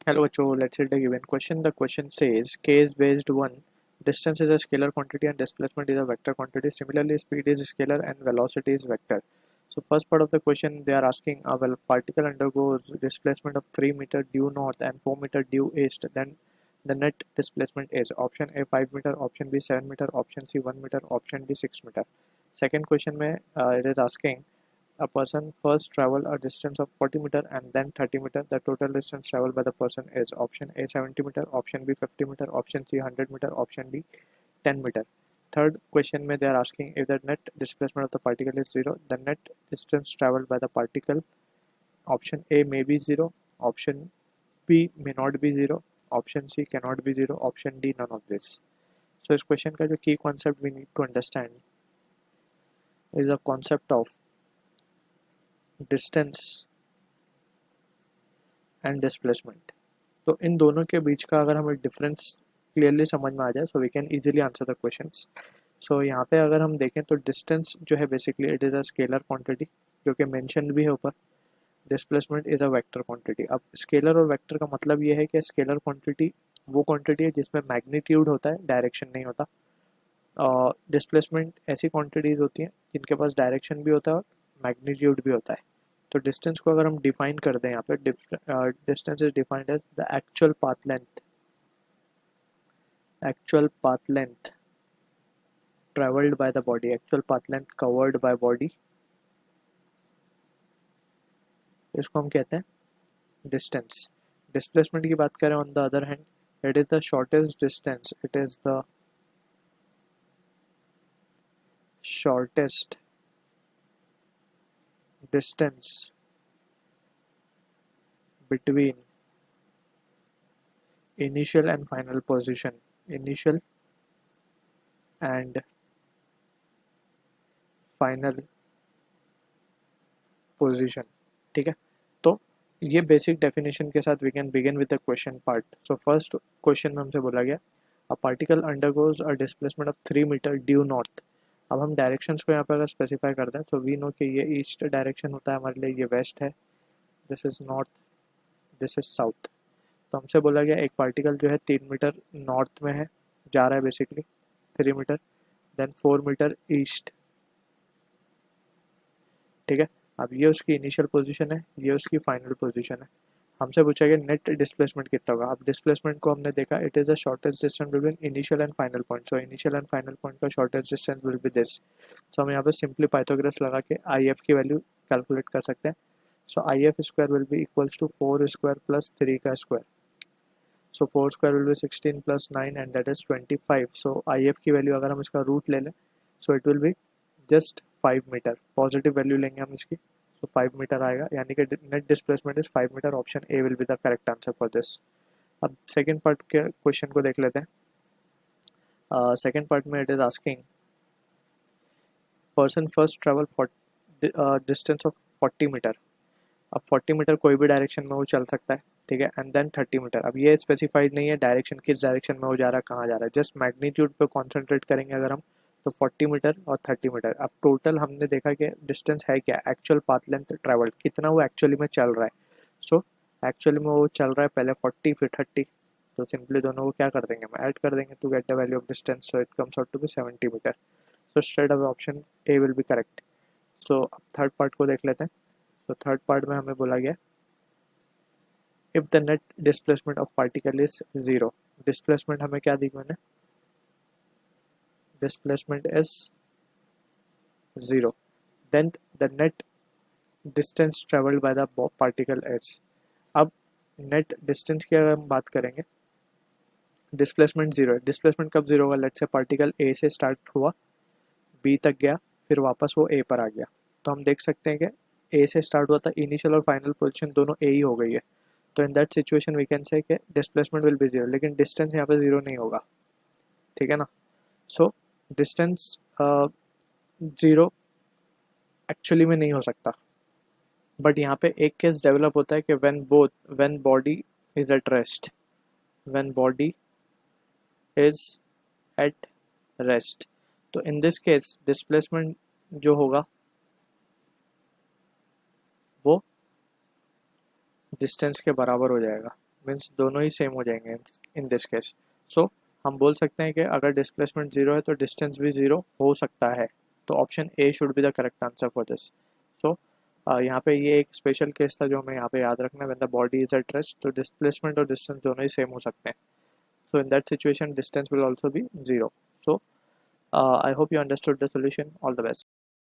Hello, Cho. Let's read the given question. The question says K is based 1. Distance is a scalar quantity and displacement is a vector quantity. Similarly, speed is scalar and velocity is vector. So, first part of the question they are asking a particle undergoes displacement of 3 meter due north and 4 meter due east. Then the net displacement is option A 5 meter, option B 7 meter, option C 1 meter, option D 6 meter. Second question में it is asking a person first travel a distance of 40 meter and then 30 meter. The total distance traveled by the person is option A 70 meter, option B 50 meter, option C 100 meter, option D 10 meter. Third question में they are asking if the net displacement of the particle is zero, the net distance traveled by the particle option A may be zero, option B may not be zero, option C cannot be zero, option D none of this. So इस question का जो key concept we need to understand is the concept of distance and displacement. तो इन दोनों के बीच का अगर हमें difference clearly समझ में आ जाए so we can easily answer the questions. So यहाँ पे अगर हम देखें तो डिस्टेंस जो है basically it is a scalar quantity जो कि मेंशन भी है ऊपर. Displacement is a vector quantity. अब स्केलर और वेक्टर का मतलब ये है कि स्केलर क्वांटिटी वो क्वांटिटी है जिसमें मैग्नीट्यूड होता है, डायरेक्शन नहीं होता. और डिस्प्लेसमेंट ऐसी क्वांटिटीज़ होती हैं जिनके पास डायरेक्शन भी होता है और मैग्नीट्यूड भी होता है. तो डिस्टेंस को अगर हम डिफाइन कर दें यहाँ पे distance is defined as the actual path length travelled by the body, actual path length covered by body, इसको हम कहते हैं डिस्टेंस. डिस्प्लेसमेंट की बात करें on the other hand it is the shortest distance, it is the shortest distance between initial and final position, initial and final position. ठीक है. तो ये बेसिक डेफिनेशन के साथ we can begin with the question part. So first question में हमसे बोला गया a particle undergoes a displacement of 3 metre due north. अब हम डायरेक्शंस को यहाँ पर अगर स्पेसिफाई कर दें तो वी नो कि ये ईस्ट डायरेक्शन होता है हमारे लिए, ये वेस्ट है, this is north, this is south. तो हमसे बोला गया एक पार्टिकल जो है 3 मीटर नॉर्थ में है, जा रहा है basically 3 metre, then 4 metre east. ठीक है. अब ये उसकी इनिशियल पोजीशन है, ये उसकी फाइनल पोजीशन है. हमसे पूछा गया नेट डिस्प्लेसमेंट कितना होगा. अब डिस्प्लेसमेंट को हमने देखा it is the shortest distance between initial and final point. So initial and final point का shortest distance will be this. So हम यहाँ पे सिंपली पाइथागोरस लगा के आई एफ की वैल्यू कैलकुलेट कर सकते हैं. So I F square will be equals to 4 square plus 3 का square. So 4 square will be 16 प्लस 9 and that is 25. So I F की वैल्यू अगर हम इसका रूट ले लें so it will be just 5 metre. Positive value लेंगे हम इसकी तो 5 मीटर आएगा, यानी कि net displacement is 5 metre. Option A will be the correct answer for this. अब सेकेंड पार्ट के क्वेश्चन को देख लेते हैं. सेकेंड पार्ट में it is asking person first travel distance of 40 metre. अब 40 मीटर कोई भी डायरेक्शन में वो चल सकता है, ठीक है, एंड देन 30 मीटर. अब ये स्पेसिफाइड नहीं है डायरेक्शन, किस डायरेक्शन में वो जा रहा है, कहाँ जा रहा है, जस्ट मैग्नीट्यूड पे कॉन्सेंट्रेट करेंगे अगर हम तो 40 मीटर और 30 मीटर. अब टोटल हमने देखा कि डिस्टेंस है क्या, एक्चुअल पाथ लेंथ ट्रेवल्ड कितना वो एक्चुअली में चल रहा है. सो एक्चुअली में वो चल रहा है पहले 40 फिर 30. तो सिंपली दोनों को क्या कर देंगे, हम ऐड कर देंगे to get the value of distance. So it comes out to be 70 metre. So straight away option A will be correct. So अब थर्ड पार्ट को देख लेते हैं. तो थर्ड पार्ट में हमें बोला गया if the net displacement of particle is zero. displacement हमें क्या दी मैंने, displacement is zero, then the net distance traveled by the particle is. अब net distance की अगर हम बात करेंगे, डिस्प्लेसमेंट जीरो है. डिस्प्लेसमेंट कब जीरो होगा, लेट्स से पार्टिकल ए से स्टार्ट हुआ, बी तक गया, फिर वापस वो ए पर आ गया. तो हम देख सकते हैं कि ए से स्टार्ट हुआ था, इनिशियल और फाइनल पोजीशन दोनों ए ही हो गई है. तो in that situation we can say कि डिस्प्लेसमेंट विल बी जीरो, लेकिन डिस्टेंस यहाँ पे जीरो नहीं होगा. ठीक है ना. सो डिस्टेंस जीरो एक्चुअली में नहीं हो सकता. बट यहाँ पे एक केस डेवलप होता है कि when body is at rest, when body is at rest. तो इन दिस केस डिस्प्लेसमेंट जो होगा वो डिस्टेंस के बराबर हो जाएगा. मीन्स दोनों ही सेम हो जाएंगे इन दिस केस. सो हम बोल सकते हैं कि अगर डिस्प्लेसमेंट जीरो है तो डिस्टेंस भी जीरो हो सकता है. तो option A should be the correct answer for this. So यहाँ पे ये एक स्पेशल केस था जो हमें यहाँ पे याद रखना है. When the body is at rest तो डिस्प्लेसमेंट और डिस्टेंस दोनों ही सेम हो सकते हैं. So in that situation, distance will also be zero. So I hope you understood the solution. All the best.